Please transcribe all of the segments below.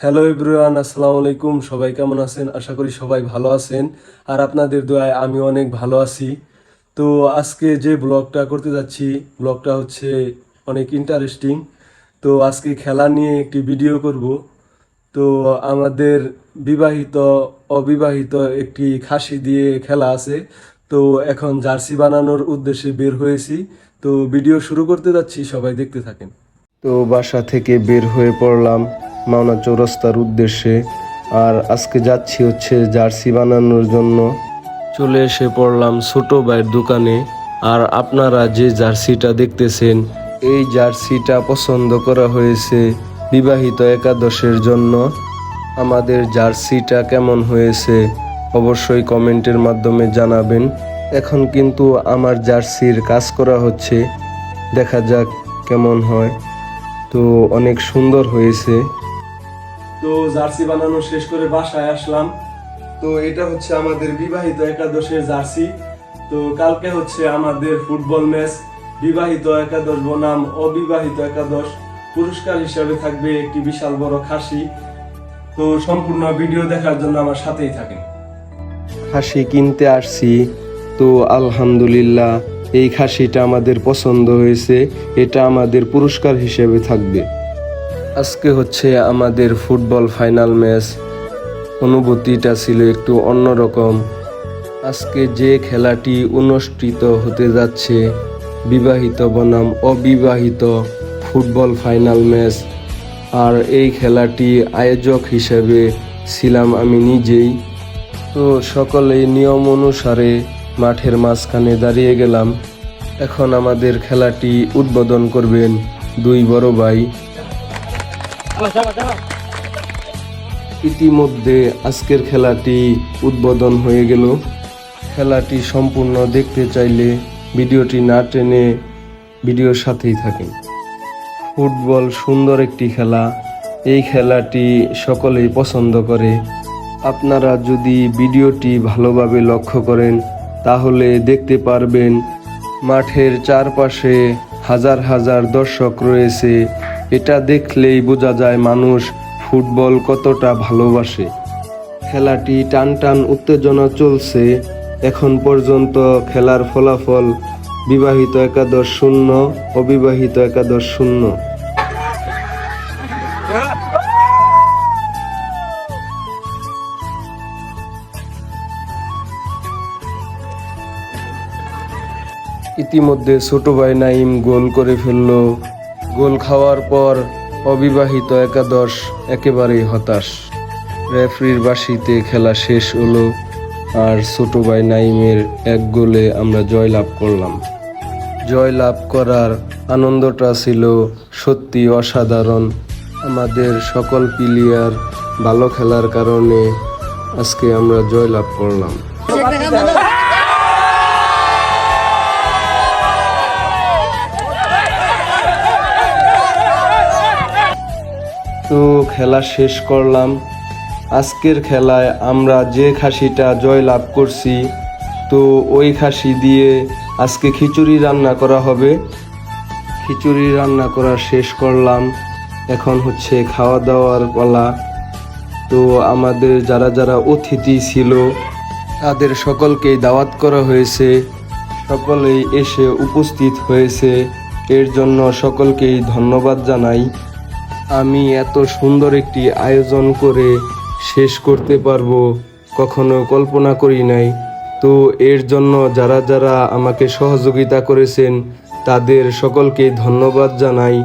Hello everyone, আসসালামু আলাইকুম। সবাই কেমন আছেন? আশা করি সবাই ভালো আছেন। আর আপনাদের দোয়ায় আমি অনেক ভালো আছি। তো আজকে যে ব্লগটা করতে যাচ্ছি, ব্লগটা হচ্ছে অনেক ইন্টারেস্টিং। তো আজকে খেলা নিয়ে একটি ভিডিও করব। তো আমাদের বিবাহিত অবিবাহিত একটি খাসি দিয়ে খেলা আছে। তো এখন জার্সি বানানোর উদ্দেশ্যে বের হয়েছি। তো ভিডিও শুরু করতে যাচ্ছি, সবাই দেখতে থাকেন। তো বাসা থেকে বের হয়ে পড়লাম মাওনা চৌরাস্তার উদ্দেশ্যে। আর আজকে যাচ্ছি হচ্ছে জার্সি বানানোর জন্য। চলে এসে পড়লাম ছোট ভাইয়ের দোকানে। আর আপনারা যে জার্সিটা দেখতেছেন, এই জার্সিটা পছন্দ করা হয়েছে বিবাহিত একাদশের জন্য। আমাদের জার্সিটা কেমন হয়েছে অবশ্যই কমেন্টের মাধ্যমে জানাবেন। এখন কিন্তু আমার জার্সির কাজ করা হচ্ছে, দেখা যাক কেমন হয়। তো অনেক সুন্দর হয়েছে। তো জার্সি বানানো শেষ করে বাসায় আসলাম। তো এটা হচ্ছে আমাদের বিবাহিত একাদশের জার্সি। তো কালকে হচ্ছে আমাদের ফুটবল ম্যাচ। বিবাহিত একাদশ বনাম অবিবাহিত একাদশ, পুরস্কার হিসাবে থাকবে একটি বিশাল বড় খাসি। তো সম্পূর্ণ ভিডিও দেখার জন্য আমার সাথেই থাকেন। খাসি কিনতে আসছি, তো আলহামদুলিল্লাহ এই খাসিটা আমাদের পছন্দ হয়েছে। এটা আমাদের পুরস্কার হিসেবে থাকবে। আজকে হচ্ছে আমাদের ফুটবল ফাইনাল ম্যাচ। অনুভূতিটা ছিল একটু অন্যরকম। আজকে যে খেলাটি অনুষ্ঠিত হতে যাচ্ছে, বিবাহিত বনাম অবিবাহিত ফুটবল ফাইনাল ম্যাচ। আর এই খেলাটি আয়োজক হিসেবে ছিলাম আমি নিজেই। তো সকলেই নিয়ম অনুসারে মাঠের মাঝখানে দাঁড়িয়ে গেলাম। এখন আমাদের খেলাটি উদ্বোধন করবেন দুই বড় ভাই। ইতিমধ্যে আজকের খেলাটি উদ্বোধন হয়ে গেল। খেলাটি সম্পূর্ণ দেখতে চাইলে ভিডিওটি না টেনে ভিডিওর সাথেই থাকেন। ফুটবল সুন্দর একটি খেলা। এই খেলাটি সকলেই পছন্দ করে। আপনারা যদি ভিডিওটি ভালোভাবে লক্ষ্য করেন তাহলে দেখতে পারবেন মাঠের চারপাশে হাজার হাজার দর্শক রয়েছে। এটা দেখলেই বোঝা যায় মানুষ ফুটবল কতটা ভালোবাসে। খেলাটি টান টান উত্তেজনা চলছে। এখন পর্যন্ত খেলার ফলাফল বিবাহিত একাদশ 0, অবিবাহিত একাদশ 0। ইতিমধ্যে ছোট ভাই নাইম গোল করে ফেলল। গোল খাওয়ার পর অবিবাহিত একাদশ একেবারেই হতাশ। রেফারির বাঁশিতে খেলা শেষ হলো। আর ছোট ভাই নাইমের এক গোলে আমরা জয়লাভ করলাম। জয়লাভ করার আনন্দটা ছিল সত্যি অসাধারণ। আমাদের সকল প্লেয়ার ভালো খেলার কারণে আজকে আমরা জয়লাভ করলাম। তো খেলা শেষ করলাম। আজকের খেলায় আমরা যে খাসিটা জয়লাভ করছি, তো ওই খাসি দিয়ে আজকে খিচুড়ি রান্না করা হবে। খিচুড়ি রান্না করা শেষ করলাম। এখন হচ্ছে খাওয়া দাওয়ার পালা। তো আমাদের যারা যারা অতিথি ছিল তাদের সকলকেই দাওয়াত করা হয়েছে। সকলেই এসে উপস্থিত হয়েছে, এর জন্য সকলকেই ধন্যবাদ জানাই। আমি এত সুন্দর একটি আয়োজন করে শেষ করতে পারবো কখনো কল্পনা করি নাই। তো এর জন্য যারা যারা আমাকে সহযোগিতা করেছেন তাদের সকলকে ধন্যবাদ জানাই।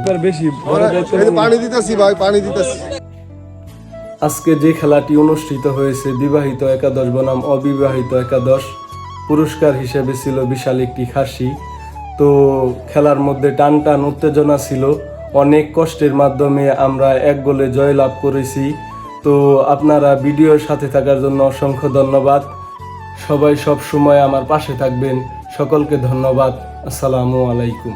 আজকে যে খেলাটি অনুষ্ঠিত হয়েছে বিবাহিত একাদশ বনাম অবিবাহিত একাদশ, পুরস্কার হিসেবে ছিল বিশাল একটি খাসি। তো খেলার মধ্যে টান টান উত্তেজনা ছিল। অনেক কষ্টের মাধ্যমে আমরা এক গোলে জয়লাভ করেছি। তো আপনারা ভিডিওর সাথে থাকার জন্য অসংখ্য ধন্যবাদ। সবাই সব সময় আমার পাশে থাকবেন। সকলকে ধন্যবাদ। আসসালামু আলাইকুম।